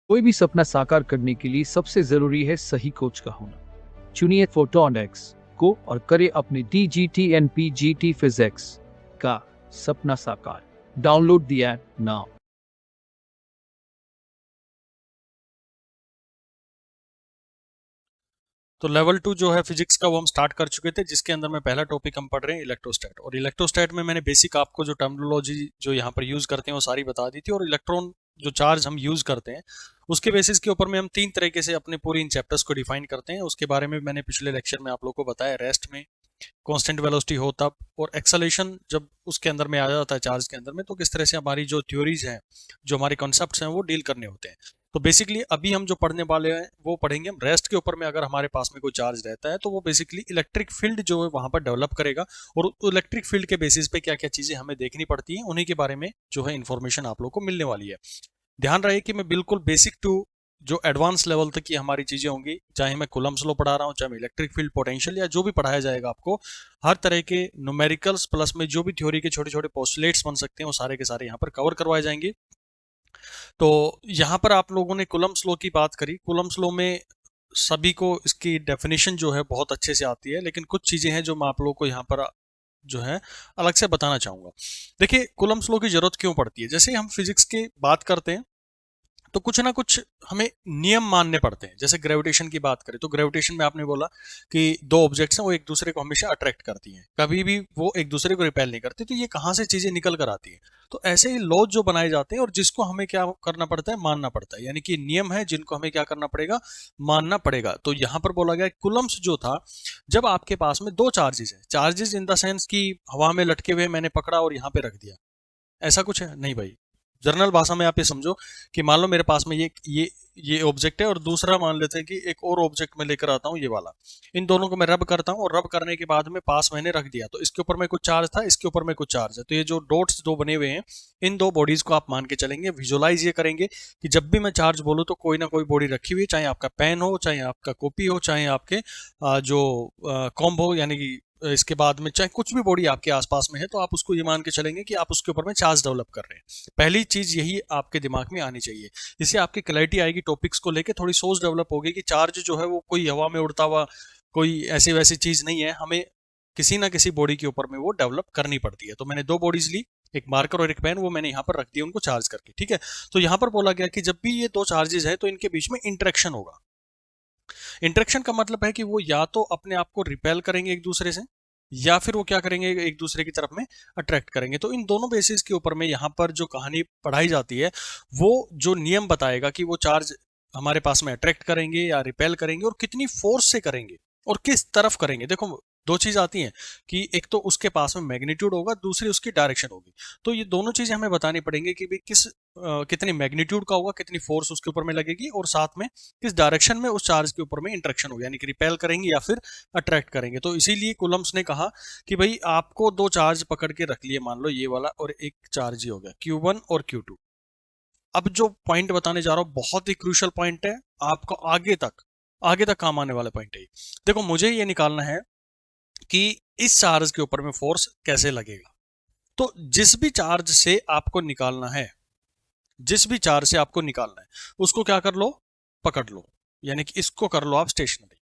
कोई भी सपना साकार करने के लिए सबसे जरूरी है सही कोच का होना। चुनिए फोटोन एक्स को और करे अपने DGT-NPGT फिजिक्स का सपना साकार। Download the app now. तो लेवल 2 जो है फिजिक्स का वो हम स्टार्ट कर चुके थे, जिसके अंदर में पहला टॉपिक हम पढ़ रहे हैं इलेक्ट्रोस्टैट। और इलेक्ट्रोस्टैट में मैंने बेसिक आपको जो टर्मिनोलॉजी जो यहाँ पर यूज करते हैं वो सारी बता दी थी। और इलेक्ट्रॉन जो चार्ज हम यूज करते हैं उसके बेसिस के ऊपर में हम तीन तरीके से अपने पूरे इन चैप्टर्स को डिफाइन करते हैं। उसके बारे में मैंने पिछले लेक्चर में आप लोगों को बताया। रेस्ट में कांस्टेंट वेलोसिटी हो तब, और एक्सेलेरेशन जब उसके अंदर में आ जाता है चार्ज के अंदर में, तो किस तरह से हमारी जो थ्योरीज हैं, जो हमारे कॉन्सेप्ट्स हैं, वो डील करने होते हैं। तो बेसिकली अभी हम जो पढ़ने वाले हैं वो पढ़ेंगे हम रेस्ट के ऊपर में। अगर हमारे पास में कोई चार्ज रहता है तो वो बेसिकली इलेक्ट्रिक फील्ड जो है वहां पर डेवलप करेगा, और इलेक्ट्रिक फील्ड के बेसिस पे क्या क्या चीजें हमें देखनी पड़ती हैं, उन्हीं के बारे में जो है इन्फॉर्मेशन आप लोग को मिलने वाली है। ध्यान रहे कि मैं बिल्कुल बेसिक टू जो एडवांस लेवल तक की हमारी चीजें होंगी, चाहे मैं कूलम्ब्स लॉ पढ़ा रहा हूँ, चाहे मैं इलेक्ट्रिक फील्ड पोटेंशियल या जो भी पढ़ाया जाएगा आपको, हर तरह के न्यूमेरिकल्स प्लस में जो भी थ्योरी के छोटे छोटे पोस्टुलेट्स बन सकते हैं वो सारे के सारे यहाँ पर कवर करवाए जाएंगे। तो यहाँ पर आप लोगों ने कूलम्ब्स लॉ की बात करी। कूलम्ब्स लॉ में सभी को इसकी डेफिनेशन जो है बहुत अच्छे से आती है, लेकिन कुछ चीजें हैं जो मैं आप लोगों को यहाँ पर जो है अलग से बताना चाहूंगा। देखिए, कूलम्ब्स लॉ की जरूरत क्यों पड़ती है। जैसे हम फिजिक्स की बात करते हैं तो कुछ ना कुछ हमें नियम मानने पड़ते हैं। जैसे ग्रेविटेशन की बात करें तो ग्रेविटेशन में आपने बोला कि दो ऑब्जेक्ट्स हैं, वो एक दूसरे को हमेशा अट्रैक्ट करती हैं, कभी भी वो एक दूसरे को रिपेल नहीं करती। तो ये कहाँ से चीजें निकल कर आती हैं। तो ऐसे ही लॉ जो बनाए जाते हैं और जिसको हमें क्या करना पड़ता है, मानना पड़ता है। यानी कि नियम है जिनको हमें क्या करना पड़ेगा, मानना पड़ेगा। तो यहाँ पर बोला गया कूलम्ब्स जो था, जब आपके पास में दो चार्जेस है, चार्जेस इन द सेंस की हवा में लटके हुए मैंने पकड़ा और यहाँ पे रख दिया, ऐसा कुछ है नहीं भाई। जनरल भाषा में आप ये समझो कि मान लो मेरे पास में ये ऑब्जेक्ट है और दूसरा मान लेते हैं कि एक और ऑब्जेक्ट मैं लेकर आता हूँ, ये वाला। इन दोनों को मैं रब करता हूँ और रब करने के बाद में पास मैंने रख दिया, तो इसके ऊपर में कुछ चार्ज था, इसके ऊपर में कुछ चार्ज है। तो ये जो डॉट्स दो बने हुए हैं, इन दो बॉडीज को आप मान के चलेंगे, विजुअलाइज ये करेंगे कि जब भी मैं चार्ज बोलूँ तो कोई ना कोई बॉडी रखी हुई है, चाहे आपका पेन हो, चाहे आपका कॉपी हो, चाहे आपके जो कॉम्ब हो, यानी कि इसके बाद में चाहे कुछ भी बॉडी आपके आसपास में है, तो आप उसको ये मान के चलेंगे कि आप उसके ऊपर में चार्ज डेवलप कर रहे हैं। पहली चीज यही आपके दिमाग में आनी चाहिए। इससे आपकी क्लैरिटी आएगी, टॉपिक्स को लेके थोड़ी सोच डेवलप होगी कि चार्ज जो है वो कोई हवा में उड़ता हुआ कोई ऐसी वैसी चीज नहीं है, हमें किसी ना किसी बॉडी के ऊपर में वो डेवलप करनी पड़ती है। तो मैंने दो बॉडीज ली, एक मार्कर और एक पेन, वो मैंने यहाँ पर रख दिया उनको चार्ज करके, ठीक है। तो यहाँ पर बोला गया कि जब भी ये दो चार्जेस है तो इनके बीच में इंटरेक्शन होगा। इंटरेक्शन का मतलब है कि वो या तो अपने आप को रिपेल करेंगे एक दूसरे से, या फिर वो क्या करेंगे, एक दूसरे की तरफ में अट्रैक्ट करेंगे। तो इन दोनों बेसिस के ऊपर में यहाँ पर जो कहानी पढ़ाई जाती है, वो जो नियम बताएगा कि वो चार्ज हमारे पास में अट्रैक्ट करेंगे या रिपेल करेंगे, और कितनी फोर्स से करेंगे और किस तरफ करेंगे। देखो, दो चीज आती हैं कि एक तो उसके पास में मैग्नीट्यूड होगा, दूसरी उसकी डायरेक्शन होगी। तो ये दोनों चीजें हमें बतानी पड़ेंगी कि भाई कितनी मैग्नीट्यूड का होगा, कितनी फोर्स उसके ऊपर में लगेगी, और साथ में किस डायरेक्शन में उस चार्ज के ऊपर में इंटरेक्शन होगी, यानी कि रिपेल करेंगे या फिर अट्रैक्ट करेंगे। तो इसीलिए कूलम्ब्स ने कहा कि भाई आपको दो चार्ज पकड़ के रख लिए, मान लो ये वाला और एक चार्ज ही हो गया Q1 और Q2। अब जो पॉइंट बताने जा रहा हूं बहुत ही क्रूशियल पॉइंट है, आपको आगे तक काम आने वाला पॉइंट है। देखो, मुझे ये निकालना है कि इस चार्ज के ऊपर में फोर्स कैसे लगेगा। तो जिस भी चार्ज से आपको निकालना है, जिस भी चार्ज से आपको निकालना है, उसको क्या कर लो, पकड़ लो। यानी कि इसको कर लो आप स्टेशनरी,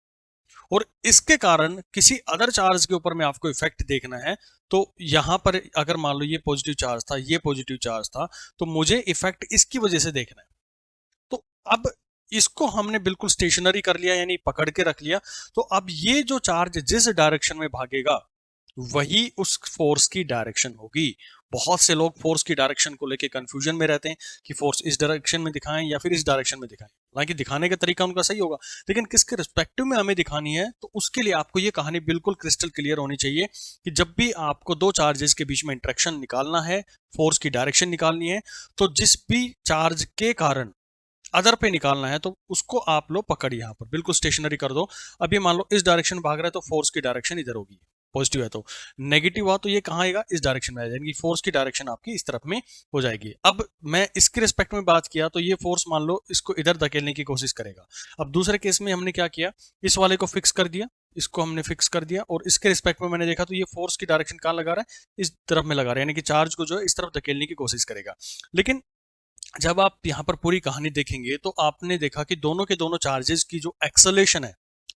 और इसके कारण किसी अदर चार्ज के ऊपर में आपको इफेक्ट देखना है। तो यहां पर अगर मान लो ये पॉजिटिव चार्ज था, ये पॉजिटिव चार्ज था, तो मुझे इफेक्ट इसकी वजह से देखना है। तो अब इसको हमने बिल्कुल स्टेशनरी कर लिया, यानी पकड़ के रख लिया। तो अब ये जो चार्ज जिस डायरेक्शन में भागेगा वही उस फोर्स की डायरेक्शन होगी। बहुत से लोग फोर्स की डायरेक्शन को लेके कंफ्यूजन में रहते हैं कि फोर्स इस डायरेक्शन में दिखाएं या फिर इस डायरेक्शन में दिखाएं। हालांकि दिखाने का तरीका उनका सही होगा, लेकिन किसके रिस्पेक्टिव में हमें दिखानी है, तो उसके लिए आपको ये कहानी बिल्कुल क्रिस्टल क्लियर होनी चाहिए कि जब भी आपको दो चार्जेस के बीच में इंटरेक्शन निकालना है, फोर्स की डायरेक्शन निकालनी है, तो जिस भी चार्ज के कारण अदर पे निकालना है, तो उसको आप लो पकड़, यहां पर बिल्कुल स्टेशनरी कर दो। अभी मान लो इस डायरेक्शन भाग रहा है तो फोर्स की डायरेक्शन इधर होगी, पॉजिटिव है तो। नेगेटिव हुआ तो ये कहाँ आएगा, इस डायरेक्शन में आ जाएगी, फोर्स की डायरेक्शन आपकी इस तरफ में हो जाएगी। अब मैं इसके रिस्पेक्ट में बात किया तो ये फोर्स मान लो इसको इधर धकेलने की कोशिश करेगा। अब दूसरे केस में हमने क्या किया, इस वाले को फिक्स कर दिया, इसको हमने फिक्स कर दिया, और इसके रिस्पेक्ट में मैंने देखा तो ये फोर्स की डायरेक्शन कहाँ लगा रहा है, इस तरफ में लगा रहा है, यानी कि चार्ज को जो है इस तरफ धकेलने की कोशिश करेगा। लेकिन जब आप यहाँ पर पूरी कहानी देखेंगे तो आपने देखा कि दोनों के दोनों चार्जेस की जो एक्सेलेरेशन है,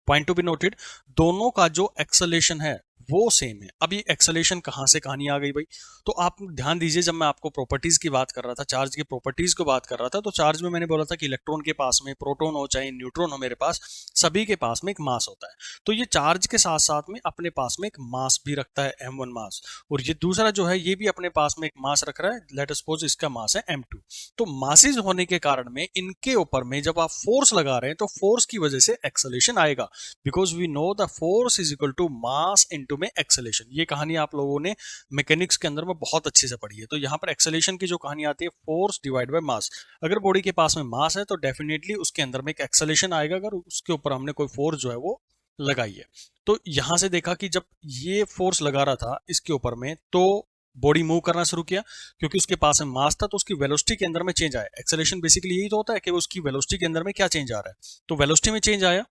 पॉइंट टू बी नोटेड, दोनों का जो एक्सेलेरेशन है वो सेम है। अब ये एक्सेलेरेशन कहाँ से कहानी आ गई भाई? तो आप ध्यान दीजिए, जब मैं आपको प्रॉपर्टीज की बात कर रहा था, चार्ज की प्रॉपर्टीज को बात कर रहा था, तो चार्ज में मैंने बोला था कि इलेक्ट्रॉन के पास में प्रोटॉन हो चाहे न्यूट्रॉन हो, मेरे पास सभी के पास में एक मास होता है। तो ये चार्ज के साथ साथ में अपने पास में एक मास भी रखता है, m1 मास, और ये दूसरा जो है ये भी अपने पास में एक मास रख रहा है, लेट अस सपोज इसका मास है m2। तो मासेज होने के कारण में इनके ऊपर में जब आप फोर्स लगा रहे हैं तो फोर्स की वजह से एक्सेलेरेशन आएगा, because we know the force is equal to mass into में एक्सेलेरेशन। ये कहानी आप लोगों ने मैकेनिक्स के अंदर में बहुत अच्छे से पढ़ी है। तो यहाँ पर एक्सेलेरेशन की जो कहानी आती है, फोर्स डिवाइड बाय मास। अगर बॉडी के पास में मास है तो डेफिनेटली उसके अंदर में एक एक्सेलेरेशन आएगा, अगर उसके ऊपर हमने कोई फोर्स जो है वो लगाई है। तो यहां से देखा कि जब ये फोर्स लगा रहा था इसके ऊपर में, तो बॉडी मूव करना शुरू किया, क्योंकि उसके पास में मास था तो उसकी वेलोसिटी के अंदर में चेंज आया। एक्सेलेरेशन बेसिकली यही तो होता है कि उसकी वेलोसिटी के अंदर में क्या चेंज आ रहा है, तो वेलोसिटी में चेंज आया।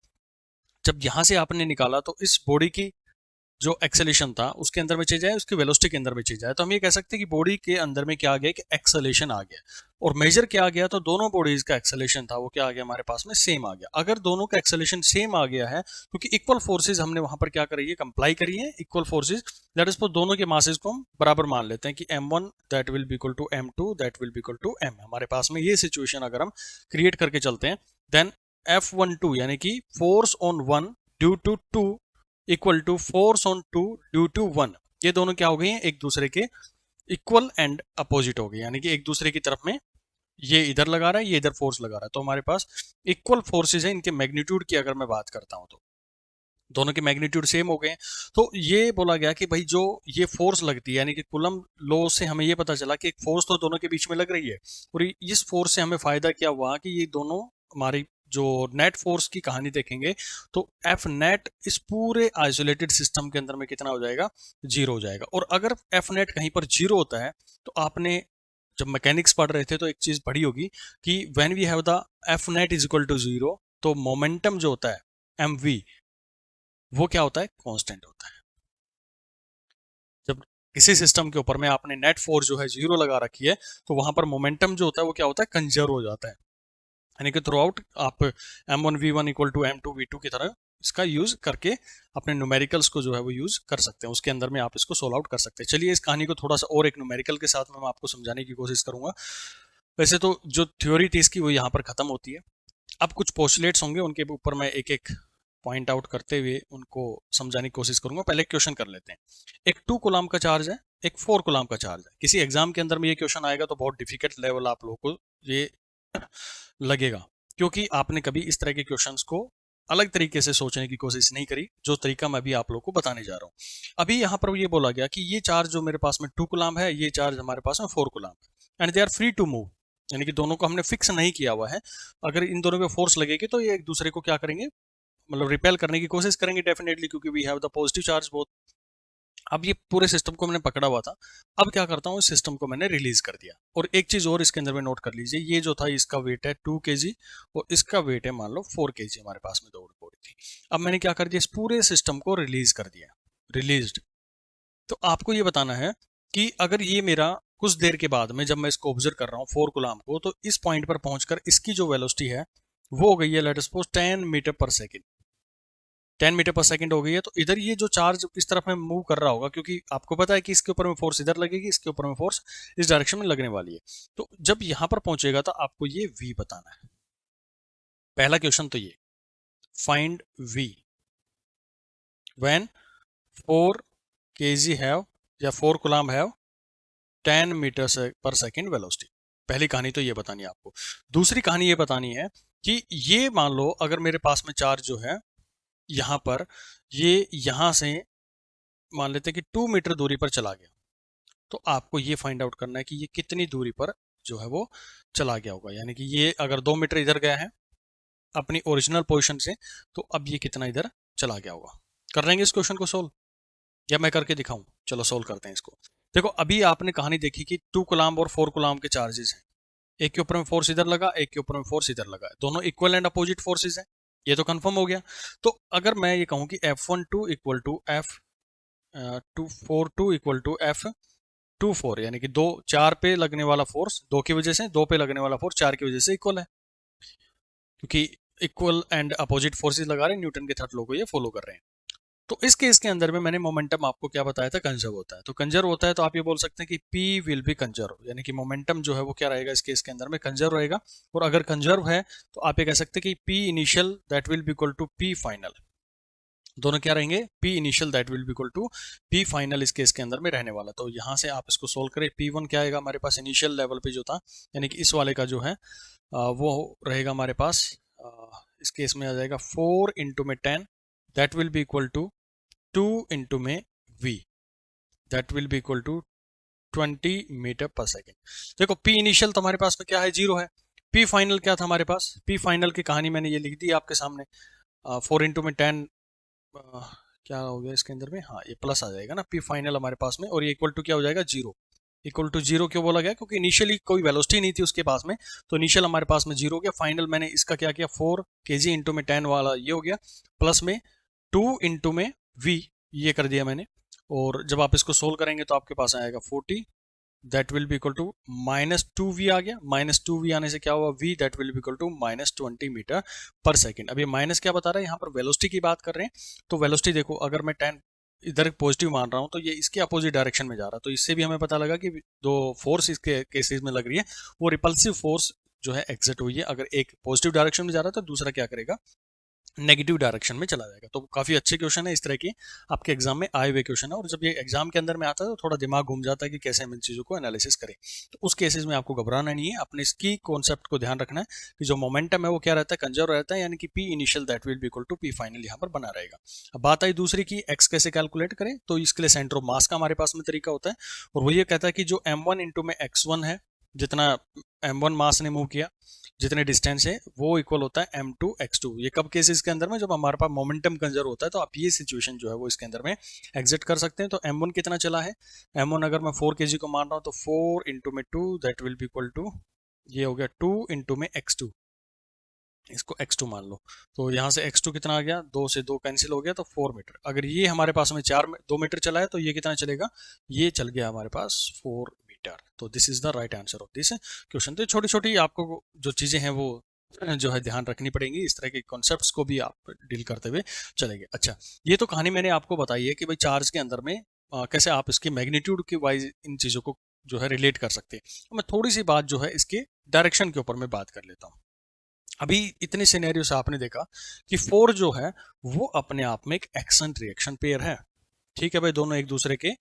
जब यहां से आपने निकाला तो इस बॉडी की जो एक्सेलेरेशन था उसके अंदर में चेंज आया, उसकी वेलोसिटी के अंदर में चेंज आया। तो हम ये कह सकते हैं कि बॉडी के अंदर में क्या आ गया कि एक्सेलेरेशन आ गया, और मेजर क्या आ गया, तो दोनों बॉडीज का एक्सेलेरेशन था वो क्या आ गया हमारे पास में, सेम आ गया। अगर दोनों का एक्सेलेरेशन सेम आ गया है, क्योंकि इक्वल फोर्सेज हमने वहां पर क्या करी है, कंप्लाई करी है, इक्वल फोर्सेज, दैट इज दोनों के मासेज को हम बराबर मान लेते हैं कि m1 that will be equal to m2 that will be equal to m। हमारे पास में ये सिचुएशन अगर हम क्रिएट करके चलते हैं, देन F12 यानी कि force on 1 due to 2 equal to force on 2 due to 1। ये दोनों क्या हो गए हैं, एक दूसरे के इक्वल एंड अपोजिट हो गए, यानी कि एक दूसरे की तरफ में ये इधर लगा रहा है, ये इधर फोर्स लगा रहा है। तो हमारे पास इक्वल फोर्सेज है, इनके मैग्नीट्यूड की अगर मैं बात करता हूं तो दोनों के मैग्नीट्यूड सेम हो गए। तो ये बोला गया कि भाई जो ये फोर्स लगती है, यानी कि कूलम लॉ से हमें ये पता चला कि एक फोर्स तो दोनों के बीच में लग रही है, और इस फोर्स से हमें फायदा क्या हुआ कि ये दोनों हमारी जो नेट फोर्स की कहानी देखेंगे तो एफ नेट इस पूरे आइसोलेटेड सिस्टम के अंदर में कितना हो जाएगा, जीरो हो जाएगा। और अगर एफ नेट कहीं पर जीरो होता है, तो आपने जब मैकेनिक्स पढ़ रहे थे तो एक चीज पढ़ी होगी कि when we have the F net is equal to zero, तो मोमेंटम जो होता है एम वी, वो क्या होता है, कांस्टेंट होता है। जब किसी सिस्टम के ऊपर में आपने नेट फोर्स जो है जीरो लगा रखी है, तो वहां पर मोमेंटम जो होता है वो क्या होता है, कंजर्व हो जाता है। यानी कि थ्रू आउट आप m1v1 इक्वल टू m2v2 की तरह इसका यूज करके अपने न्यूमेरिकल्स को जो है वो यूज कर सकते हैं, उसके अंदर में आप इसको सोल्व आउट कर सकते हैं। चलिए इस कहानी को थोड़ा सा और एक न्यूमेरिकल के साथ में मैं आपको समझाने की कोशिश करूंगा। वैसे तो जो थ्योरी थी इसकी वो यहाँ पर खत्म होती है। अब कुछ पोस्टुलेट्स होंगे, उनके ऊपर मैं एक एक पॉइंट आउट करते हुए उनको समझाने की कोशिश करूंगा। पहले क्वेश्चन कर लेते हैं। एक 2 कूलम का चार्ज है, एक 4 कूलम का चार्ज है। किसी एग्जाम के अंदर में ये क्वेश्चन आएगा तो बहुत डिफिकल्ट लेवल आप लोगों को ये लगेगा, क्योंकि आपने कभी इस तरह के क्वेश्चंस को अलग तरीके से सोचने की कोशिश नहीं करी, जो तरीका मैं भी आप लोगों को बताने जा रहा हूँ। अभी यहाँ पर ये बोला गया कि ये चार्ज जो मेरे पास में 2 कूलम है, ये चार्ज हमारे पास में 4 कूलम है, and they are free to move, यानी कि दोनों को हमने फिक्स नहीं किया हुआ है। अगर इन दोनों पे फोर्स लगेगी तो ये एक दूसरे को क्या करेंगे, मतलब रिपेल करने की कोशिश करेंगे डेफिनेटली, क्योंकि we have the positive charge both. अब ये पूरे सिस्टम को मैंने पकड़ा हुआ था, अब क्या करता हूँ, इस सिस्टम को मैंने रिलीज कर दिया। और एक चीज और इसके अंदर में नोट कर लीजिए, ये जो था इसका वेट है 2 kg और इसका वेट है मान लो 4 kg, हमारे पास में दो बॉडी थी। अब मैंने क्या कर दिया, इस पूरे सिस्टम को रिलीज कर दिया, रिलीज्ड। तो आपको ये बताना है कि अगर ये मेरा कुछ देर के बाद में जब मैं इसको ऑब्जर्व कर रहा हूँ 4 कूलम को, तो इस पॉइंट पर पहुंचकर इसकी जो वेलोसिटी है वो हो गई है लेट अस सपोज 10 मीटर पर सेकेंड, 10 मीटर पर सेकंड हो गई है। तो इधर ये जो चार्ज इस तरफ में मूव कर रहा होगा, क्योंकि आपको पता है कि इसके ऊपर में फोर्स इधर लगेगी, इसके ऊपर में फोर्स इस डायरेक्शन में लगने वाली है। तो जब यहां पर पहुंचेगा तो आपको ये v बताना है। पहला क्वेश्चन तो ये, find v when 4 kg have या 4 कूलम हैव 10 मीटर पर सेकंड वेलोसिटी। पहली कहानी तो ये बतानी है आपको। दूसरी कहानी ये बतानी है कि ये मान लो अगर मेरे पास में चार्ज जो है यहां पर, ये यहां से मान लेते हैं कि 2 मीटर दूरी पर चला गया, तो आपको ये फाइंड आउट करना है कि ये कितनी दूरी पर जो है वो चला गया होगा। यानी कि ये अगर 2 मीटर इधर गया है अपनी ओरिजिनल पोजीशन से, तो अब ये कितना इधर चला गया होगा। कर लेंगे इस क्वेश्चन को सोल्व, या मैं करके दिखाऊं? चलो सोल्व करते हैं इसको। देखो अभी आपने कहानी देखी कि 2 कूलम और 4 कूलम के चार्जेस हैं, एक के ऊपर में फोर्स इधर लगा, एक के ऊपर में फोर्स इधर लगा, दोनों इक्वल एंड अपोजिट फोर्सेज हैं, ये तो कंफर्म हो गया। तो अगर मैं ये कहूं कि F12 equal to F 242 equal to F two four, यानी कि 2 4 पे लगने वाला फोर्स 2 की वजह से, 2 पे लगने वाला फोर्स 4 की वजह से इक्वल है, क्योंकि इक्वल एंड अपोजिट फोर्सेस लगा रहे हैं, न्यूटन के थर्ड लॉ को ये फॉलो कर रहे हैं। तो इस केस के अंदर में मैंने मोमेंटम आपको क्या बताया था, कंजर्व होता है। तो कंजर्व होता है तो आप ये बोल सकते हैं कि P विल बी कंजर्व, यानी कि मोमेंटम जो है वो क्या रहेगा इस केस के अंदर में, कंजर्व रहेगा। और अगर कंजर्व है तो आप ये कह सकते हैं कि P initial that will be equal to P final, दोनों क्या रहेंगे, P initial that will be equal to P final इस केस के अंदर में रहने वाला। तो यहाँ से आप इसको सोल्व करें, P1 क्या आएगा हमारे पास इनिशियल लेवल पे जो था, यानी कि इस वाले का जो है वो रहेगा हमारे पास, इस केस में आ जाएगा 4 इंटू में 10 that will be equal to 2 into में v that will be equal to 20 meter पर सेकेंड। देखो P इनिशियल तो हमारे पास में क्या है, 0 है। P फाइनल क्या था हमारे पास, P फाइनल की कहानी मैंने ये लिख दी आपके सामने, 4 इंटू में 10 क्या हो गया इसके अंदर में, हाँ ये प्लस आ जाएगा ना, P फाइनल हमारे पास में, और ये इक्वल टू क्या हो जाएगा, 0। इक्वल टू 0 क्यों बोला गया, क्योंकि इनिशियली कोई वेलोसिटी नहीं थी उसके पास में, तो इनिशियल हमारे पास में 0 हो गया। फाइनल मैंने इसका क्या किया, 4 kg इंटू में 10 वाला ये हो गया, प्लस में 2 इंटू में v ये कर दिया मैंने। और जब आप इसको सोल्व करेंगे तो आपके पास आएगा 40 that will be equal to -2v आ गया। -2v आने से क्या हुआ, v that will be equal to -20 meter पर सेकेंड। अब ये माइनस क्या बता रहा है, यहाँ पर वेलोसिटी की बात कर रहे हैं। तो वेलोसिटी देखो, अगर मैं 10 इधर पॉजिटिव मान रहा हूँ तो ये इसके अपोजिट डायरेक्शन में जा रहा है, तो इससे भी हमें पता लगा कि दो फोर्स इसके केसेस में लग रही है, वो रिपल्सिव फोर्स जो है एग्जिट हुई है। अगर एक पॉजिटिव डायरेक्शन में जा रहा है तो दूसरा क्या करेगा, नेगेटिव डायरेक्शन में चला जाएगा। तो काफी अच्छे क्वेश्चन है, इस तरह के आपके एग्जाम में आए हुए क्वेश्चन है, और जब ये एग्जाम के अंदर में आता है तो थोड़ा दिमाग घूम जाता है कि कैसे हम इन चीजों को एनालिसिस करें। तो उस केसेस में आपको घबराना नहीं है, अपने इसकी कॉन्सेप्ट को ध्यान रखना है कि जो मोमेंटम है वो क्या रहता है, कंजर्व रहता है, यानी कि P initial that will be equal to P final यहाँ पर बना रहेगा। अब बात आई दूसरी की x कैसे कैलकुलेट करें, तो इसके लिए सेंटर ऑफ मास का हमारे पास में तरीका होता है, और वो ये कहता है कि जो m1 इंटू में x1 है, जितना m1 मास ने मूव किया, जितने डिस्टेंस है, वो इक्वल होता है m2 x2। ये कब केसेस के अंदर में, जब हमारे पास मोमेंटम कंजर्व होता है, तो आप ये सिचुएशन जो है वो इसके अंदर में एग्जिट कर सकते हैं। तो m1 कितना चला है, m1 अगर मैं 4 kg को मान रहा हूँ तो 4 इंटू में 2 that will be equal to, ये हो गया 2 इंटू में x2, इसको x2 मान लो। तो यहाँ से x2 कितना आ गया, 2 से 2 कैंसिल हो गया, तो 4 मीटर। अगर ये हमारे पास में 2 मीटर चला है तो ये कितना चलेगा, ये चल गया हमारे पास 4 मीटर। तो this is the right answer of this question. तो छोटी छोटी आपको जो चीजें हैं वो जो है ध्यान रखनी पड़ेंगी, इस तरह के कॉन्सेप्ट्स को भी आप डील करते हुए चलेंगे। अच्छा, ये तो कहानी मैंने आपको बताई है कि भाई चार्ज के अंदर में कैसे आप इसकी मैग्नीट्यूड के वाइज इन चीजों को जो है रिलेट कर सकते हैं। मैं थोड़ी सी बात जो है इसके डायरेक्शन के ऊपर में बात कर लेता हूँ। अभी इतने सिनेरियो से आपने देखा कि 4 जो है वो अपने आप में एक एक्शन रिएक्शन पेयर है, ठीक है भाई, दोनों एक दूसरे के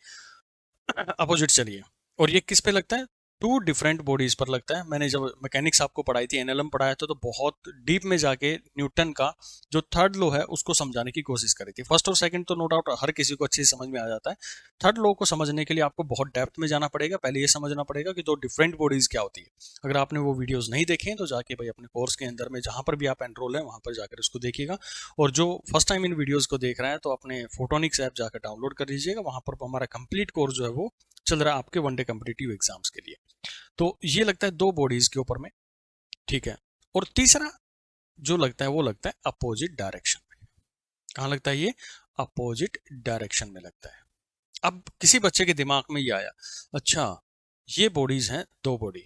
अपोजिट चलिए। और ये किस पे लगता है, 2 डिफरेंट बॉडीज पर लगता है। मैंने जब मैकेनिक्स आपको पढ़ाई थी, एनएलएम पढ़ाया था, तो बहुत डीप में जाके न्यूटन का जो थर्ड लॉ है उसको समझाने की कोशिश करी थी। फर्स्ट और सेकंड तो नो डाउट हर किसी को अच्छे से समझ में आ जाता है, थर्ड लॉ को समझने के लिए आपको बहुत डेप्थ में जाना पड़ेगा। पहले ये समझना पड़ेगा कि 2 डिफरेंट बॉडीज क्या होती है। अगर आपने वो वीडियोज नहीं देखे तो जाके भाई अपने कोर्स के अंदर में जहां पर भी आप एनरोल है वहां पर जाकर उसको देखिएगा। और जो फर्स्ट टाइम इन वीडियोज को देख रहा है तो अपने फोटोनिक्स ऐप जाकर डाउनलोड कर लीजिएगा, वहां पर हमारा कंप्लीट कोर्स जो है वो चल रहा है आपके वनडे कॉम्पिटिटिव एग्जाम्स के लिए। तो ये लगता है 2 बॉडीज के ऊपर में, ठीक है। और तीसरा जो लगता है वो लगता है अपोजिट डायरेक्शन में। कहाँ लगता है ये, अपोजिट डायरेक्शन में लगता है। अब किसी बच्चे के दिमाग में ये आया, अच्छा ये बॉडीज हैं 2 बॉडी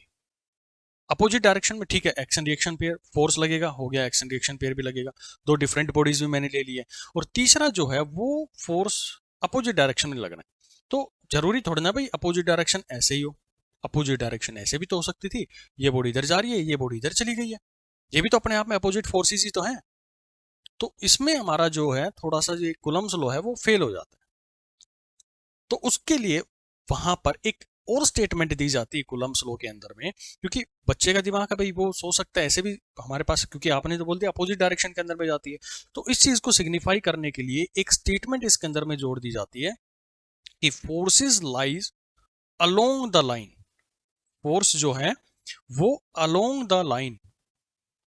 अपोजिट डायरेक्शन में, ठीक है, एक्शन रिएक्शन पेयर, फोर्स लगेगा, हो गया, एक्शन रिएक्शन पेयर भी लगेगा, 2 डिफरेंट बॉडीज भी मैंने ले ली है। और तीसरा जो है वो फोर्स अपोजिट डायरेक्शन में लगना है। तो जरूरी थोड़ा ना भाई अपोजिट डायरेक्शन ऐसे ही हो, अपोजिट डायरेक्शन ऐसे भी तो हो सकती थी, ये बॉडी इधर जा रही है, ये बॉडी इधर चली गई है, ये भी तो अपने आप में अपोजिट फोर्सेस ही तो हैं। तो इसमें हमारा जो है थोड़ा सा जो कूलम्स लॉ है वो फेल हो जाता है। तो उसके लिए वहां पर एक और स्टेटमेंट दी जाती है कूलम्स लॉ के अंदर में, क्योंकि बच्चे का दिमाग है भाई वो सोच सकता है ऐसे भी हमारे पास, क्योंकि आपने तो बोल दिया अपोजिट डायरेक्शन के अंदर में जाती है। तो इस चीज को सिग्निफाई करने के लिए एक स्टेटमेंट इसके अंदर में जोड़ दी जाती है कि forces lies along the line, force जो है वो along the line,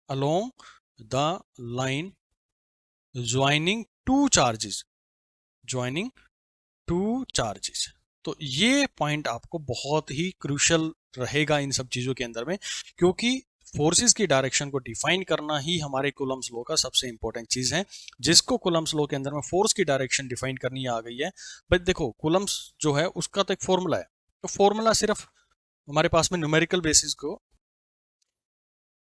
along the line joining two charges, joining two charges. तो ये पॉइंट आपको बहुत ही क्रूशियल रहेगा इन सब चीजों के अंदर में, क्योंकि फोर्सेस की डायरेक्शन को डिफाइन करना ही हमारे कूलम्स लॉ का सबसे इंपॉर्टेंट चीज है। जिसको कूलम्स लॉ के अंदर में फोर्स की डायरेक्शन डिफाइन करनी आ गई है, बट देखो कूलम्स जो है उसका तो एक फॉर्मूला है, तो फॉर्मूला सिर्फ हमारे पास में न्यूमेरिकल बेसिस को,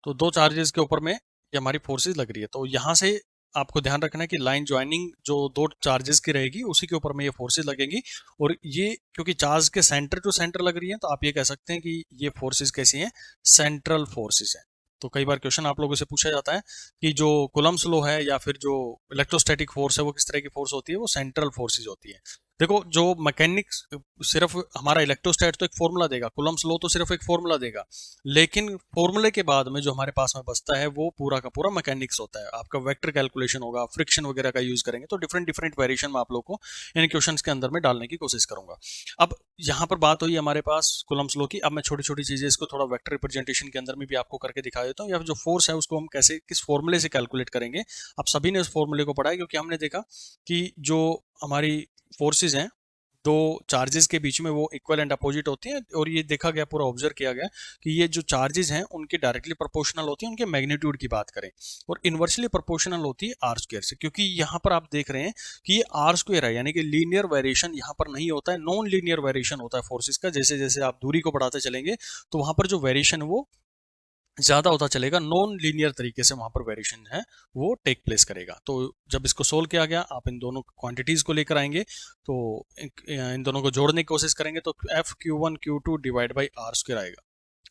तो दो चार्जेस के ऊपर में ये हमारी फोर्सेस लग रही है, तो यहाँ से आपको ध्यान रखना है कि लाइन ज्वाइनिंग जो दो चार्जेस की रहेगी उसी के ऊपर में ये फोर्सेस लगेंगी। और ये क्योंकि चार्ज के सेंटर टू सेंटर लग रही है, तो आप ये कह सकते हैं कि ये फोर्सेस कैसी हैं, सेंट्रल फोर्सेस हैं। तो कई बार क्वेश्चन आप लोगों से पूछा जाता है कि जो कूलम्ब्स लॉ है या फिर जो इलेक्ट्रोस्टैटिक फोर्स है वो किस तरह की फोर्स होती है, वो सेंट्रल फोर्सेज होती है। देखो जो मैकेनिक्स सिर्फ हमारा इलेक्ट्रोस्टैट तो एक फॉर्मूला देगा, कूलम्ब्स लॉ तो सिर्फ एक फॉर्मूला देगा, लेकिन फॉर्मूले के बाद में जो हमारे पास में बचता है वो पूरा का पूरा मैकेनिक्स होता है। आपका वेक्टर कैलकुलेशन होगा, फ्रिक्शन वगैरह का यूज करेंगे, तो डिफरेंट डिफरेंट वेरिएशन में आप लोग को इन क्वेश्चंस के अंदर में डालने की कोशिश करूंगा। अब यहाँ पर बात हुई हमारे पास कूलम्ब्स लॉ की, अब मैं छोटी छोटी चीजें इसको थोड़ा वेक्टर रिप्रेजेंटेशन के अंदर में भी आपको करके दिखा देता हूँ, या जो फोर्स है उसको हम कैसे किस फॉर्मूले से कैलकुलेट करेंगे। आप सभी ने उस फॉर्मूले को पढ़ा है, क्योंकि हमने देखा कि जो हमारी फोर्सेज हैं दो चार्जेस के बीच में वो इक्वल एंड अपोजिट होती हैं, और ये देखा गया, पूरा ऑब्जर्व किया गया कि ये जो चार्जेस हैं उनके डायरेक्टली प्रोपोर्शनल होती है उनके मैग्नीट्यूड की बात करें, और इनवर्सली प्रोपोर्शनल होती है आर स्क्वायर से। क्योंकि यहाँ पर आप देख रहे हैं कि ये आर स्क्वायर है, यानी कि लीनियर वेरिएशन यहाँ पर नहीं होता है, नॉन लीनियर वेरिएशन होता है फोर्सेस का। जैसे जैसे आप दूरी को बढ़ाते चलेंगे तो वहां पर जो वेरिएशन है वो ज्यादा होता चलेगा, नॉन लीनियर तरीके से वहां पर वेरिएशन है वो टेक प्लेस करेगा। तो जब इसको सोल्व किया गया, आप इन दोनों क्वांटिटीज को लेकर आएंगे, तो इन दोनों को जोड़ने की कोशिश करेंगे, तो F Q one Q two divide by R square आएगा।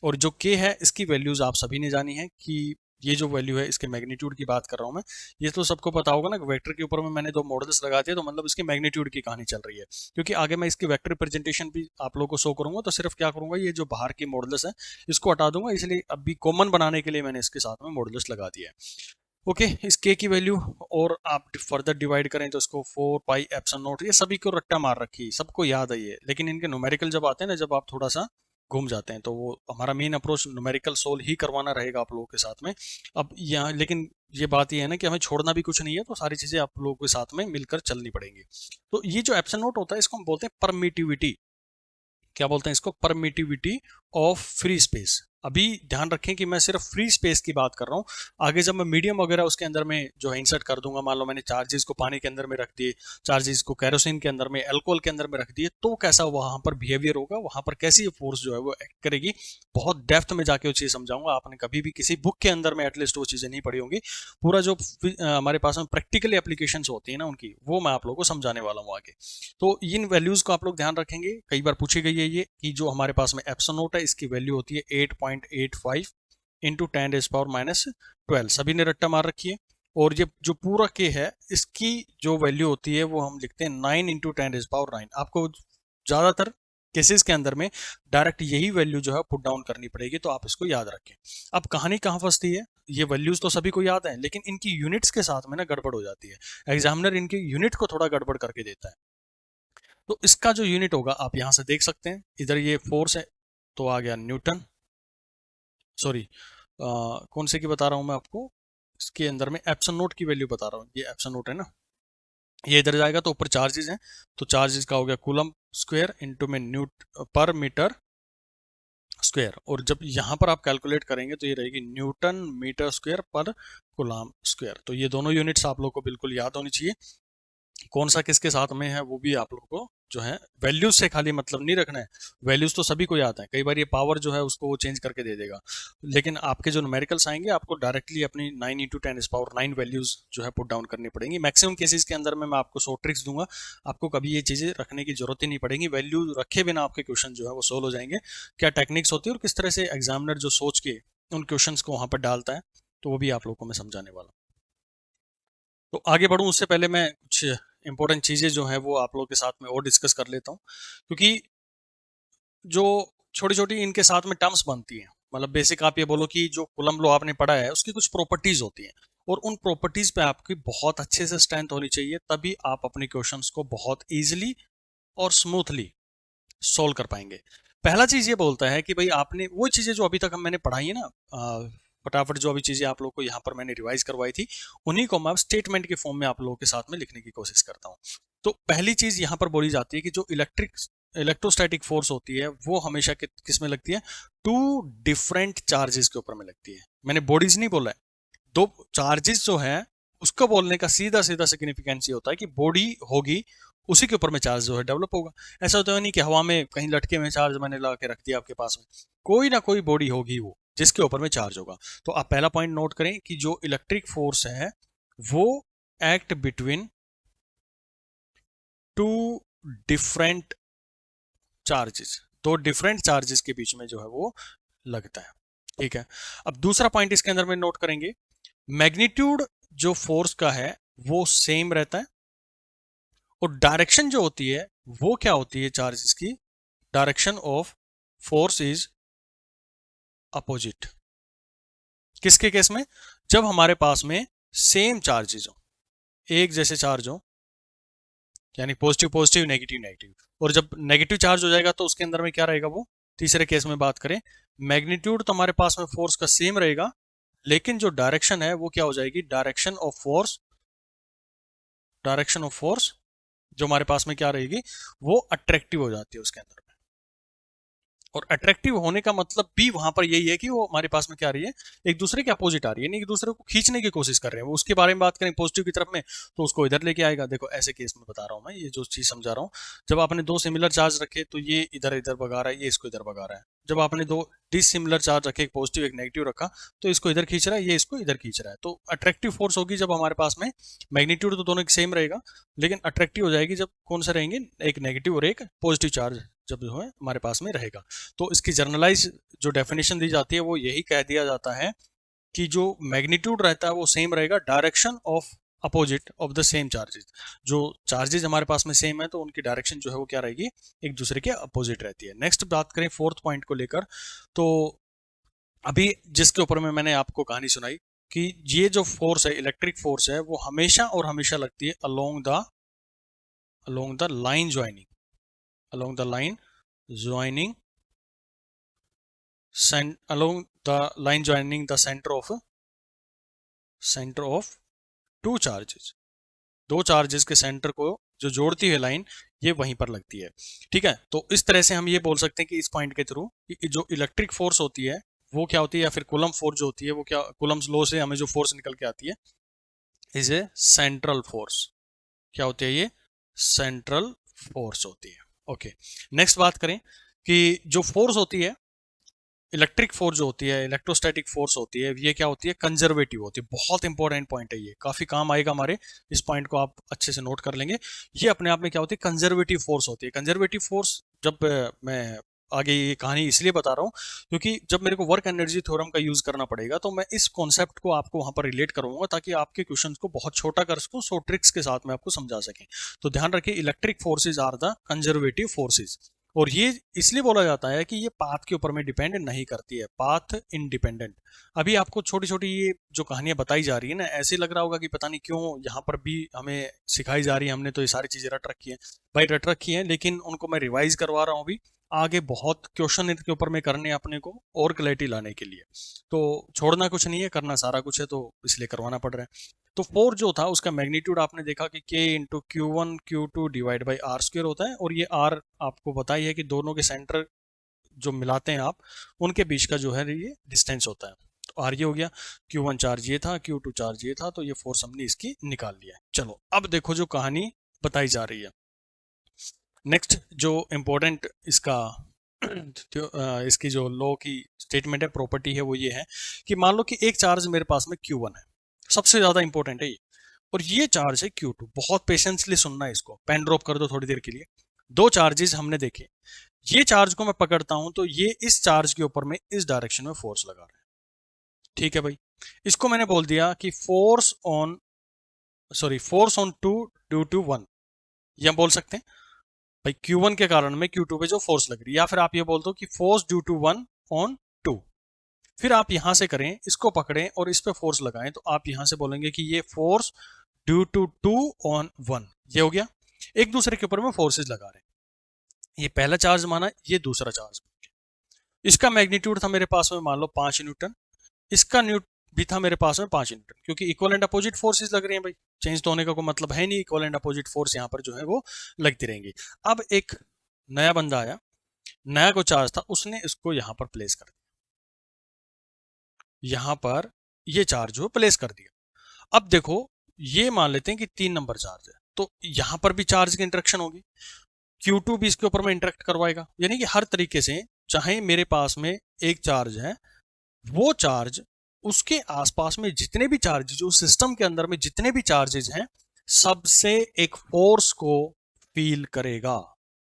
और जो के है इसकी वैल्यूज आप सभी ने जानी है कि ये जो वैल्यू है इसके मैग्नीट्यूड की बात कर रहा हूं मैं, ये तो सबको पता होगा ना, वेक्टर के ऊपर में मैंने दो मॉडल्स लगा दिए तो मतलब इसकी मैग्नीट्यूड की कहानी चल रही है। क्योंकि आगे मैं इसकी वेक्टर रिप्रेजेंटेशन भी आप लोगों को शो करूंगा, तो सिर्फ क्या करूंगा, ये जो बाहर की मॉडल्स है इसको हटा दूंगा, इसलिए अभी कॉमन बनाने के लिए मैंने इसके साथ में मॉडल्स लगा दिया है। ओके, इस के की वैल्यू और आप फर्दर डिवाइड करें तो इसको 4 पाई एप्सिलॉन नॉट, ये सभी को रट्टा मार रखी, सबको याद है ये, लेकिन इनके न्यूमेरिकल जब आते हैं ना, जब आप थोड़ा सा घूम जाते हैं, तो वो हमारा मेन अप्रोच न्यूमेरिकल सोल्व ही करवाना रहेगा आप लोगों के साथ में। अब यहाँ लेकिन ये बात ये है ना कि हमें छोड़ना भी कुछ नहीं है, तो सारी चीजें आप लोगों के साथ में मिलकर चलनी पड़ेंगी। तो ये जो एप्सिलॉन नॉट होता है इसको हम बोलते हैं परमिटिविटी। क्या बोलते हैं इसको, परमिटिविटी ऑफ फ्री स्पेस। अभी ध्यान रखें कि मैं सिर्फ फ्री स्पेस की बात कर रहा हूँ, आगे जब मैं मीडियम वगैरह उसके अंदर में जो है इंसर्ट कर दूंगा, मान लो मैंने चार्जेस को पानी के अंदर में रख दिए, चार्जेस को कैरोसिन के अंदर में, अल्कोहल के अंदर में रख दिए, तो कैसा वहां पर बिहेवियर होगा, वहां पर कैसी फोर्स जो है वो एक्ट करेगी, बहुत डेप्थ में जाके वो चीज समझाऊंगा। आपने कभी भी किसी बुक के अंदर में एटलीस्ट वो चीजें नहीं पढ़ी होंगी, पूरा जो हमारे पास में प्रैक्टिकल एप्लीकेशन होती है ना उनकी, वो मैं आप लोगों को समझाने वाला हूँ आगे। तो इन वैल्यूज को आप लोग ध्यान रखेंगे, कई बार पूछी गई है ये कि जो हमारे पास में एप्सिलॉन नॉट है इसकी वैल्यू होती है 8.85 इंटू 10⁻12, सभी ने रट्टा मार रखी है। और ये जो पूरा के है इसकी जो वैल्यू होती है वो हम लिखते हैं 9 इंटू 10⁻9। आपको ज्यादातर केसेस के अंदर में डायरेक्ट यही वैल्यू जो है पुट डाउन करनी पड़ेगी, तो आप इसको याद रखें। अब कहानी कहाँ फंसती है, ये वैल्यूज तो सभी को याद है, लेकिन इनकी यूनिट्स के साथ में ना गड़बड़ हो जाती है, एग्जामिनर इनकी यूनिट को थोड़ा गड़बड़ करके देता है। तो इसका जो यूनिट होगा आप यहां से देख सकते हैं, इधर ये फोर्स है तो आ गया न्यूटन, सॉरी कौन से की बता रहा हूं मैं आपको, इसके अंदर में एप्सिलॉन नॉट की वैल्यू बता रहा हूं, ये एप्सिलॉन नॉट है ना, ये इधर जाएगा तो ऊपर चार्जेस हैं, तो चार्जेस का हो गया कूलम स्क्वायर इंटू में पर मीटर स्क्वायर। और जब यहां पर आप कैलकुलेट करेंगे तो ये रहेगी न्यूटन मीटर स्क्वायर पर कूलम स्क्वायर। तो ये दोनों यूनिट्स आप लोग को बिल्कुल याद होनी चाहिए, कौन सा किसके साथ में है वो भी आप लोगों को जो है वैल्यूज से खाली मतलब नहीं रखना है, वैल्यूज तो सभी को याद है, कई बार ये पावर जो है उसको वो चेंज करके दे देगा, लेकिन आपके जो न्यूमेरिकल्स आएंगे आपको डायरेक्टली अपनी 9 इंटू 10⁻9 वैल्यूज जो है पुट डाउन करनी पड़ेंगी। मैक्सिमम केसेस के अंदर में मैं आपको 100 ट्रिक्स दूंगा, आपको कभी ये चीजें रखने की जरूरत ही नहीं पड़ेगी, वैल्यू रखे बिना आपके क्वेश्चन जो है वो सोल्व हो जाएंगे। क्या टेक्निक्स होती है और किस तरह से एग्जामिनर जो सोच के उन क्वेश्चन को वहां पर डालता है, तो वो भी आप लोगों को मैं समझाने वाला हूँ। तो आगे बढ़ूं उससे पहले मैं कुछ इंपॉर्टेंट चीजें जो है वो आप लोगों के साथ में और डिस्कस कर लेता हूँ, क्योंकि जो छोटी छोटी इनके साथ में टर्म्स बनती हैं, मतलब बेसिक आप ये बोलो कि जो कूलम लॉ आपने पढ़ा है उसकी कुछ प्रॉपर्टीज होती हैं, और उन प्रॉपर्टीज पे आपकी बहुत अच्छे से स्ट्रेंथ होनी चाहिए, तभी आप अपने क्वेश्चंस को बहुत इजीली और स्मूथली सोल्व कर पाएंगे। पहला चीज ये बोलता है कि भाई आपने वो चीजें जो अभी तक हम मैंने पढ़ाई है ना, फटाफट जो अभी चीजें आप लोग को यहाँ पर मैंने रिवाइज करवाई थी, उन्हीं को मैं स्टेटमेंट के फॉर्म में आप लोगों के साथ में लिखने की कोशिश करता हूँ। तो पहली चीज यहाँ पर बोली जाती है कि जो इलेक्ट्रोस्टैटिक फोर्स होती है वो हमेशा किस में लगती है, टू डिफरेंट चार्जेस के ऊपर में लगती है। मैंने बॉडीज नहीं बोला है, दो चार्जेस जो है उसको बोलने का सीधा सीधा सिग्निफिकेंस ये होता है कि बॉडी होगी उसी के ऊपर में चार्ज जो है डेवलप होगा। ऐसा होता है नहीं कि हवा में कहीं लटके हुए चार्ज मैंने ला के रख दिया आपके पास में, कोई ना कोई बॉडी होगी वो जिसके ऊपर में चार्ज होगा। तो आप पहला पॉइंट नोट करें कि जो इलेक्ट्रिक फोर्स है वो act between two different charges, दो डिफरेंट चार्जेस के बीच में जो है वो लगता है। ठीक है, अब दूसरा पॉइंट इसके अंदर में नोट करेंगे, मैग्नीट्यूड जो फोर्स का है वो सेम रहता है, और डायरेक्शन जो होती है वो क्या होती है चार्जेस की, direction of force is opposite. किसके केस में, जब हमारे पास में सेम चार्जेस हो, एक जैसे चार्ज हो, यानी पॉजिटिव पॉजिटिव नेगेटिव नेगेटिव, और जब नेगेटिव चार्ज हो जाएगा तो उसके अंदर में क्या रहेगा, वो तीसरे केस में बात करें, मैग्नीट्यूड तो हमारे पास में फोर्स का सेम रहेगा, लेकिन जो डायरेक्शन है वो क्या हो जाएगी, डायरेक्शन ऑफ फोर्स जो हमारे पास में क्या रहेगी, वो अट्रैक्टिव हो जाती है उसके अंदर में। और अट्रैक्टिव होने का मतलब भी वहां पर यही है कि वो हमारे पास में क्या आ रही है, एक दूसरे के अपोजिट आ रही है, नहीं एक दूसरे को खींचने की कोशिश कर रहे हैं। वो उसके बारे में बात करें पॉजिटिव की तरफ में तो उसको इधर लेके आएगा। देखो ऐसे केस में बता रहा हूं मैं, ये जो चीज समझा रहा हूं, जब आपने दो सिमिलर चार्ज रखे तो ये इधर इधर भगा रहा है, ये इसको इधर भगा रहा है। जब आपने दो डिसिमिलर चार्ज रखे, एक पॉजिटिव एक नेगेटिव रखा, तो इसको इधर खींच रहा है, ये इसको इधर खींच रहा है। तो अट्रैक्टिव फोर्स होगी जब हमारे पास में मैग्नीट्यूड तो दोनों सेम रहेगा, लेकिन अट्रैक्टिव हो जाएगी जब कौन सा रहेंगे, एक नेगेटिव और एक पॉजिटिव चार्ज जब जो है हमारे पास में रहेगा। तो इसकी जर्नलाइज जो डेफिनेशन दी जाती है वो यही कह दिया जाता है कि जो मैग्नीट्यूड रहता है वो सेम रहेगा, direction of opposite of the same charges. जो चार्जेस हमारे पास में सेम है तो उनकी डायरेक्शन जो है वो क्या रहेगी, एक दूसरे के अपोजिट रहती है। नेक्स्ट बात करें फोर्थ पॉइंट को लेकर, तो अभी जिसके ऊपर में मैंने आपको कहानी सुनाई कि ये जो फोर्स है, इलेक्ट्रिक फोर्स है, वो हमेशा और हमेशा लगती है along the line joining, along the line joining the center of two charges। दो चार्जेस के सेंटर को जो जोड़ती है लाइन, ये वहीं पर लगती है। ठीक है, तो इस तरह से हम ये बोल सकते हैं कि इस पॉइंट के थ्रू कि जो इलेक्ट्रिक फोर्स होती है वो क्या होती है, या फिर कूलम फोर्स जो होती है वो क्या, कूलम्स लॉ से हमें जो फोर्स निकल के आती है इज ए सेंट्रल फोर्स। क्या होती है ये, सेंट्रल फोर्स होती है। ओके, नेक्स्ट बात करें कि जो फोर्स होती है, इलेक्ट्रिक फोर्स जो होती है, इलेक्ट्रोस्टैटिक फोर्स होती है, ये क्या होती है, कंजर्वेटिव होती है। बहुत इंपॉर्टेंट पॉइंट है ये, काफी काम आएगा हमारे, इस पॉइंट को आप अच्छे से नोट कर लेंगे। ये अपने आप में क्या होती है, कंजर्वेटिव फोर्स होती है। कंजर्वेटिव फोर्स जब मैं आगे ये कहानी इसलिए बता रहा हूँ क्योंकि जब मेरे को वर्क एनर्जी थ्योरम का यूज करना पड़ेगा तो मैं इस कॉन्सेप्ट को आपको वहां पर रिलेट करूंगा ताकि आपके क्वेश्चंस को बहुत छोटा कर सकूं, सो ट्रिक्स के साथ में आपको समझा सकें। तो ध्यान रखिए, electric forces are the conservative forces, और ये इसलिए बोला जाता है कि ये पाथ के ऊपर में डिपेंड नहीं करती है, पाथ इंडिपेंडेंट। अभी आपको छोटी छोटी ये जो कहानियां बताई जा रही है ना, ऐसे लग रहा होगा कि पता नहीं क्यों यहाँ पर भी हमें सिखाई जा रही है, हमने तो ये सारी चीजें रट रखी है। भाई रट रखी है, लेकिन उनको मैं रिवाइज करवा रहा हूँ अभी, आगे बहुत क्वेश्चन इनके ऊपर में करने अपने को और क्लैरिटी लाने के लिए। तो छोड़ना कुछ नहीं है, करना सारा कुछ है, तो इसलिए करवाना पड़ रहा है। तो 4 जो था उसका मैग्नीट्यूड आपने देखा कि k into Q one Q two divide by R square होता है, और ये r आपको बताई है कि दोनों के सेंटर जो मिलाते हैं आप, उनके बीच का जो है ये डिस्टेंस होता है। तो आर ये हो गया, Q1 चार्ज ये था, Q2 चार्ज ये था, तो ये फोर्स हमने इसकी निकाल लिया है। चलो अब देखो जो कहानी बताई जा रही है, नेक्स्ट जो इम्पोर्टेंट इसका इसकी जो लॉ की स्टेटमेंट है, प्रॉपर्टी है, वो ये है कि मान लो कि एक चार्ज मेरे पास में Q1 है, सबसे ज्यादा इंपॉर्टेंट है ये, और ये चार्ज है Q2। बहुत पेशेंसली सुनना है इसको, पेन ड्रॉप कर दो थोड़ी देर के लिए। दो चार्जेस हमने देखे, ये चार्ज को मैं पकड़ता हूं तो ये इस चार्ज के ऊपर में इस डायरेक्शन में फोर्स लगा रहा है। ठीक है भाई, इसको मैंने बोल दिया कि force on two due to one, या बोल सकते हैं भाई Q1 के कारण में Q2 पे जो फोर्स लग रही है, या फिर आप ये बोल दो कि force due to one on two. फिर आप यहां से करें, इसको पकड़ें और इस पे फोर्स लगाएं, तो आप यहां से बोलेंगे कि ये force due to two on one. ये हो गया, एक दूसरे के ऊपर में फोर्सेज लगा रहे हैं। ये पहला चार्ज माना, ये दूसरा चार्ज। इसका मैग्नीट्यूड था मेरे पास में मान लो 5 न्यूटन, इसका भी था मेरे पास में 5 न्यूटन, क्योंकि इक्वल एंड अपोजिट फोर्सेज लग रही हैं भाई, चेंज तो होने का कोई मतलब है नहीं, इक्वल एंड अपोजिट फोर्स यहाँ पर जो है वो लगती रहेंगी। अब एक नया बंदा आया, नया को चार्ज था, उसने इसको यहां पर प्लेस कर दिया, यहां पर ये चार्ज जो प्लेस कर दिया। अब देखो, ये मान लेते हैं कि 3 नंबर चार्ज है, तो यहां पर भी चार्ज की इंटरेक्शन होगी, Q2 भी इसके ऊपर में इंटरेक्ट करवाएगा। यानी कि हर तरीके से चाहे मेरे पास में एक चार्ज है, वो चार्ज उसके आसपास में जितने भी चार्जेज, जो सिस्टम के अंदर में जितने भी चार्जेज हैं, सबसे एक फोर्स को फील करेगा।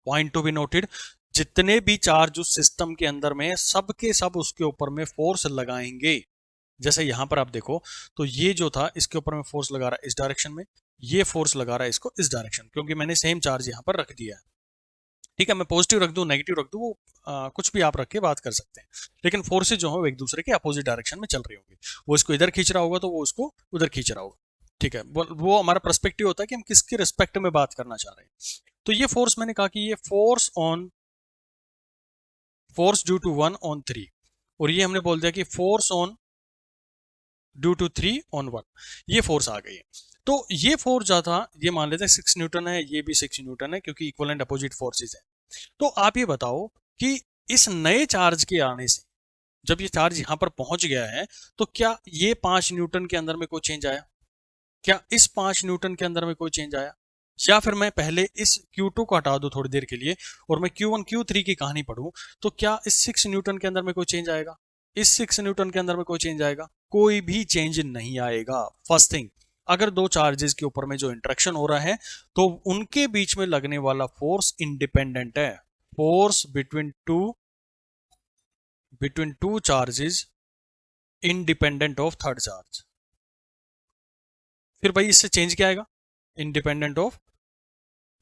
पॉइंट टू बी नोटेड, जितने भी चार्ज उस सिस्टम के अंदर में, सब के सब उसके ऊपर में फोर्स लगाएंगे। जैसे यहां पर आप देखो तो ये जो था इसके ऊपर में फोर्स लगा रहा है इस डायरेक्शन में, ये फोर्स लगा रहा है इसको इस डायरेक्शन, क्योंकि मैंने सेम चार्ज यहां पर रख दिया है। ठीक है, मैं पॉजिटिव रख दूं नेगेटिव रख दूं, वो कुछ भी आप रख के बात कर सकते हैं, लेकिन फोर्सेज जो है वो एक दूसरे के अपोजिट डायरेक्शन में चल रही होंगी। वो इसको इधर खींच रहा होगा तो वो उसको उधर खींच रहा होगा। ठीक है, वो हमारा पर्सपेक्टिव होता है कि हम किसके रिस्पेक्ट में बात करना चाह रहे हैं। तो ये फोर्स मैंने कहा कि ये फोर्स ड्यू टू 1 on 3, और ये हमने बोल दिया कि force on due to 3 on 1, ये फोर्स आ गई है। तो ये फोर्स जो था ये मान लेते हैं 6 न्यूटन है, ये भी 6 न्यूटन है, क्योंकि इक्वलेंट अपोजिट फोर्सेज है। तो आप ये बताओ कि इस नए चार्ज के आने से, जब ये चार्ज यहां पर पहुंच गया है, तो क्या ये 5 न्यूटन के अंदर में कोई चेंज आया? क्या इस 5 न्यूटन के अंदर में कोई चेंज आया? या फिर मैं पहले इस Q2 को हटा दूं थोड़ी देर के लिए और मैं Q1 Q3 की कहानी पढ़ूं, तो क्या इस 6 न्यूटन के अंदर में कोई चेंज आएगा? इस 6 न्यूटन के अंदर में कोई चेंज आएगा? कोई भी चेंज नहीं आएगा। फर्स्ट थिंग, अगर दो चार्जेस के ऊपर में जो इंटरेक्शन हो रहा है, तो उनके बीच में लगने वाला फोर्स इंडिपेंडेंट है। Force between two charges independent of third charge. फिर भाई इससे चेंज क्या आएगा? Independent of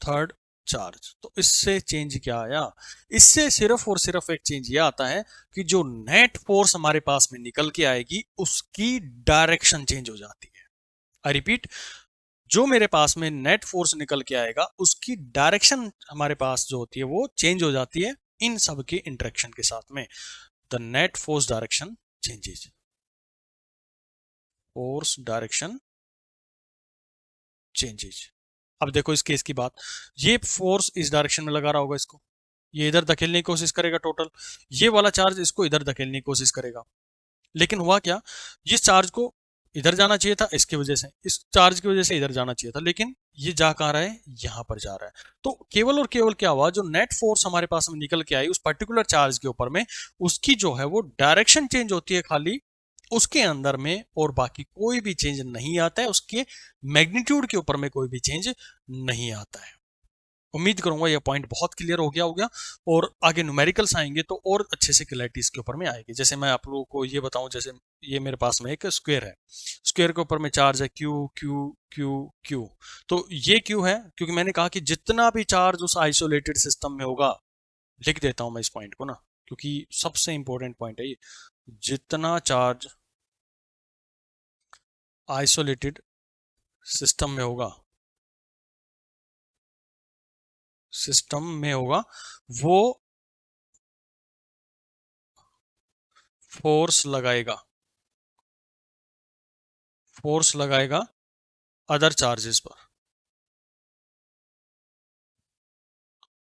third charge. तो इससे चेंज क्या आया? इससे सिर्फ और सिर्फ एक चेंज ये आता है कि जो नेट फोर्स हमारे पास में निकल के आएगी उसकी डायरेक्शन चेंज हो जाती है। आई रिपीट, जो मेरे पास में नेट फोर्स निकल के आएगा उसकी डायरेक्शन हमारे पास जो होती है वो चेंज हो जाती है इन सब के इंटरेक्शन के साथ में। The net force direction changes, force direction changes. अब देखो इस केस की बात, ये फोर्स इस डायरेक्शन में लगा रहा होगा इसको, ये इधर धकेलने की कोशिश करेगा टोटल, ये वाला चार्ज इसको इधर धकेलने की कोशिश करेगा। लेकिन हुआ क्या, इस चार्ज को इधर जाना चाहिए था, इसकी वजह से, इस चार्ज की वजह से इधर जाना चाहिए था, लेकिन ये जा कहां रहा है? यहां पर जा रहा है। तो केवल और केवल क्या हुआ, जो नेट फोर्स हमारे पास में निकल के आई उस पर्टिकुलर चार्ज के ऊपर में, उसकी जो है वो डायरेक्शन चेंज होती है खाली उसके अंदर में, और बाकी कोई भी चेंज नहीं आता है, उसके मैग्नीट्यूड के ऊपर में कोई भी चेंज नहीं आता है। उम्मीद करूंगा यह पॉइंट बहुत क्लियर हो गया, और आगे न्यूमेरिकल्स आएंगे तो और अच्छे से क्लैरिटी इसके ऊपर में आएगी। जैसे मैं आप लोगों को ये बताऊं, जैसे ये मेरे पास में एक स्क्वायर है, स्क्वायर के ऊपर में चार्ज है Q Q Q Q। तो ये Q है क्योंकि मैंने कहा कि जितना भी चार्ज उस आइसोलेटेड सिस्टम में होगा, लिख देता हूं मैं इस पॉइंट को ना, क्योंकि सबसे इंपॉर्टेंट पॉइंट है ये, जितना चार्ज आइसोलेटेड सिस्टम में होगा, वो फोर्स लगाएगा अदर चार्जेस पर।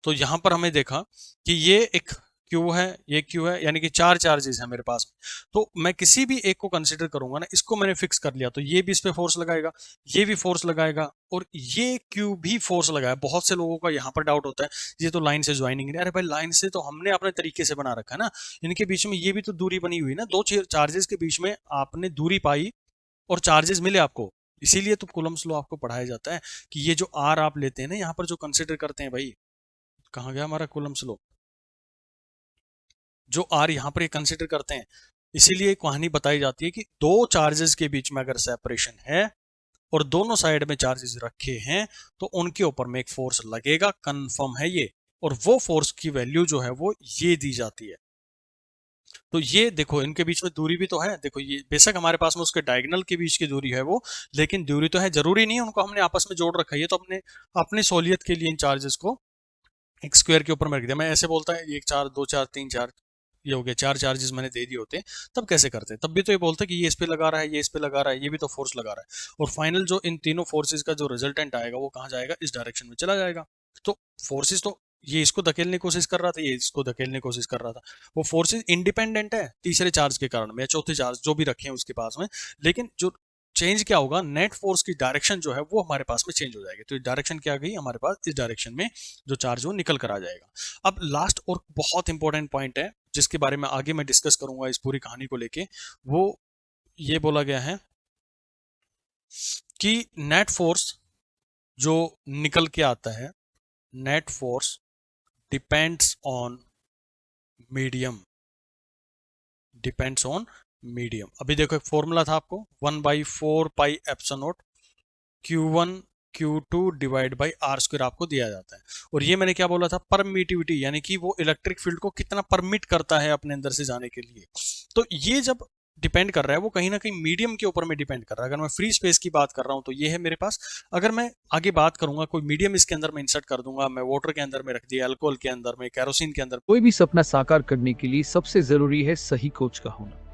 तो यहां पर हमें देखा कि ये एक Q है, ये Q है, यानी कि 4 चार्जेस है मेरे पास। तो मैं किसी भी एक को कंसिडर करूंगा ना, इसको मैंने फिक्स कर लिया, तो ये भी इस पे फोर्स लगाएगा, ये भी फोर्स लगाएगा, और ये Q भी फोर्स लगाएगा। बहुत से लोगों का यहाँ पर डाउट होता है, ये तो लाइन से ज्वाइनिंग है। अरे भाई, लाइन से तो हमने अपने तरीके से बना रखा है ना, इनके बीच में ये भी तो दूरी बनी हुई है ना, दो चार्जेस के बीच में आपने दूरी पाई और चार्जेस मिले आपको, इसीलिए तो कूलम्स लॉ आपको पढ़ाया जाता है कि ये जो आर आप लेते हैं ना, यहाँ पर जो कंसिडर करते हैं, भाई कहाँ गया हमारा कूलम्स लॉ, जो आर यहाँ पर ये कंसिडर करते हैं, इसीलिए कहानी बताई जाती है कि दो चार्जेस के बीच में अगर सेपरेशन है और दोनों साइड में चार्जेस रखे हैं, तो उनके ऊपर में एक फोर्स लगेगा, कंफर्म है ये, और वो फोर्स की वैल्यू जो है वो ये दी जाती है। तो ये देखो, इनके बीच में दूरी भी तो है, देखो ये बेशक हमारे पास में उसके डायगोनल के बीच की दूरी है वो, लेकिन दूरी तो है, जरूरी नहीं है उनको हमने आपस में जोड़ रखा है, ये तो अपने अपनी सहूलियत के लिए इन चार्जेस को एक स्क्वायर के ऊपर में रख दिया। मैं ऐसे बोलता है 1 4 2 4 3 4, ये हो गया 4 चार्जेस मैंने दे दिए होते, तब कैसे करते? तब भी तो ये बोलते कि ये इस पे लगा रहा है, ये इस पे लगा रहा है, ये भी तो फोर्स लगा रहा है, और फाइनल जो इन तीनों फोर्सेस का जो रिजल्टेंट आएगा वो कहाँ जाएगा? इस डायरेक्शन में चला जाएगा। तो फोर्सेस तो, ये इसको धकेलने की कोशिश कर रहा था, ये इसको धकेलने की कोशिश कर रहा था, वो फोर्सेस इंडिपेंडेंट है तीसरे चार्ज के कारण में, या चौथे चार्ज जो भी रखे हैं उसके पास में, लेकिन जो चेंज क्या होगा, नेट फोर्स की डायरेक्शन जो है वो हमारे पास में चेंज हो जाएगी। तो डायरेक्शन क्या गई हमारे पास, इस डायरेक्शन में जो चार्ज वो निकल कर आ जाएगा। अब लास्ट और बहुत इंपॉर्टेंट पॉइंट है जिसके बारे में आगे मैं डिस्कस करूंगा इस पूरी कहानी को लेके, वो ये बोला गया है कि नेट फोर्स जो निकल के आता है, net force depends on medium, depends on medium. अभी देखो एक फॉर्मूला था आपको, 1/4 pi epsilon naught Q1 Q2 divide by R square आपको दिया जाता है। और ये मैंने क्या बोला था, परमिटिविटी, यानी कि वो इलेक्ट्रिक फील्ड को कितना परमिट करता है अपने अंदर से जाने के लिए। तो ये जब डिपेंड कर रहा है वो कहीं ना कहीं मीडियम के ऊपर में डिपेंड कर रहा है। अगर मैं फ्री स्पेस की बात कर रहा हूं तो ये है मेरे पास। अगर मैं आगे बात करूंगा, कोई मीडियम इसके अंदर में इंसर्ट कर दूंगा, मैं वाटर के अंदर में रख दिया, अल्कोहल के अंदर में, केरोसिन के अंदर। कोई भी सपना साकार करने के लिए सबसे जरूरी है सही कोच का होना।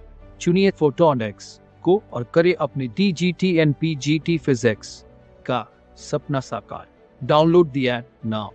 चुनिए फोटोन एक्स को और करे अपने DGT-NPGT फिजिक्स का सपना साकार। Download the app now.